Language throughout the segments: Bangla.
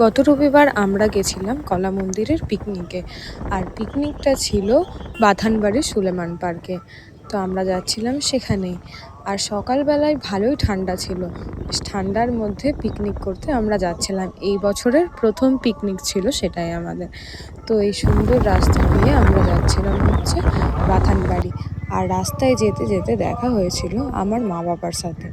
গত রবিবার আমরা গেছিলাম কলা মন্দিরের পিকনিকে। আর পিকনিকটা ছিল বাথানবাড়ির সুলেমান পার্কে। তো আমরা যাচ্ছিলাম সেখানেই। আর সকালবেলায় ভালোই ঠান্ডা ছিল। বেশ ঠান্ডার মধ্যে পিকনিক করতে আমরা যাচ্ছিলাম। এই বছরের প্রথম পিকনিক ছিল সেটাই আমাদের। তো এই সুন্দর রাস্তা দিয়ে আমরা যাচ্ছিলাম হচ্ছে বাথানবাড়ি। আর রাস্তায় যেতে যেতে দেখা হয়েছিল আমার মা বাবার সাথে।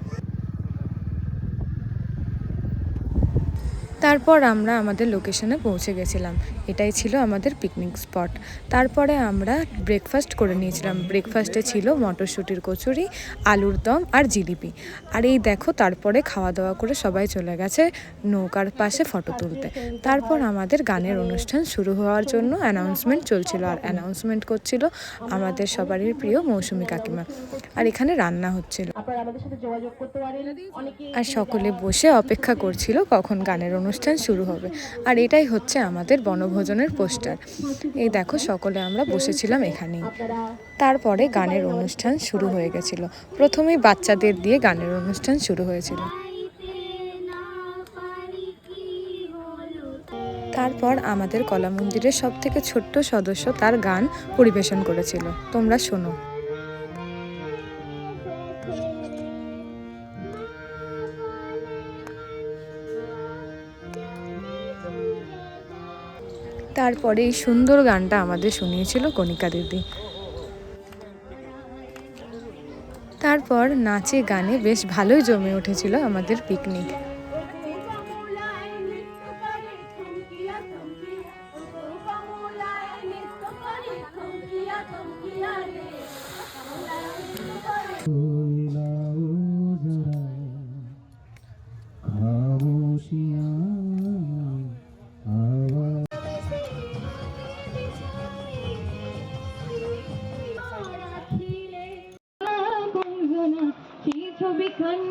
তারপর আমরা আমাদের লোকেশনে পৌঁছে গেছিলাম। এটাই ছিল আমাদের পিকনিক স্পট। তারপরে আমরা ব্রেকফাস্ট করে নিয়েছিলাম। ব্রেকফাস্টে ছিল মটরশুঁটির কচুরি, আলুর দম আর জিলিপি। আর এই দেখো তারপরে খাওয়া দাওয়া করে সবাই চলে গেছে নৌকার পাশে ফটো তুলতে। তারপর আমাদের গানের অনুষ্ঠান শুরু হওয়ার জন্য অ্যানাউন্সমেন্ট চলছিল। আর অ্যানাউন্সমেন্ট করছিল আমাদের সবারই প্রিয় মৌসুমী কাকিমা। আর এখানে রান্না হচ্ছিল। আর সকলে বসে অপেক্ষা করছিল কখন গানের অনুষ্ঠান শুরু হবে। আর এটাই হচ্ছে আমাদের বনভোজনের পোস্টার। এই দেখো সকলে আমরা বসেছিলাম এখানেই। তারপরে গানের অনুষ্ঠান শুরু হয়ে গেছিল। প্রথমেই বাচ্চাদের দিয়ে গানের অনুষ্ঠান শুরু হয়েছিল। তারপর আমাদের কলা মন্দিরের সব থেকে ছোট্ট সদস্য তার গান পরিবেশন করেছিল। তোমরা শোনো। তারপরে এই সুন্দর গানটা আমাদের শুনিয়েছিল কণিকা দিদি। তারপর নাচে গানে বেশ ভালোই জমে উঠেছিল আমাদের পিকনিক।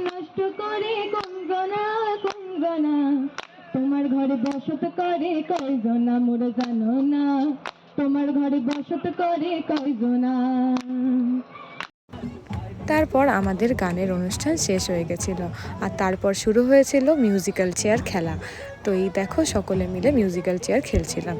নষ্ট করে কঙ্গনা কঙ্গনা তোমার ঘরে বসত করে কয়জনা মোরা জানো না তোমার ঘরে বসত করে কয়জনা। তারপর আমাদের গানের অনুষ্ঠান শেষ হয়ে গেছিল। আর তারপর শুরু হয়েছিল মিউজিক্যাল চেয়ার খেলা। তো এই দেখো সকলে মিলে মিউজিক্যাল চেয়ার খেলছিলাম।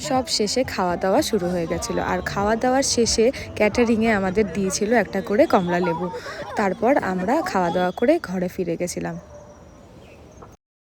সব শেষে খাওয়া দাওয়া শুরু হয়ে গেছিলো। আর খাওয়া দাওয়ার শেষে ক্যাটারিংয়ে আমাদের দিয়েছিল একটা করে কমলা লেবু। তারপর আমরা খাওয়া দাওয়া করে ঘরে ফিরে গেছিলাম।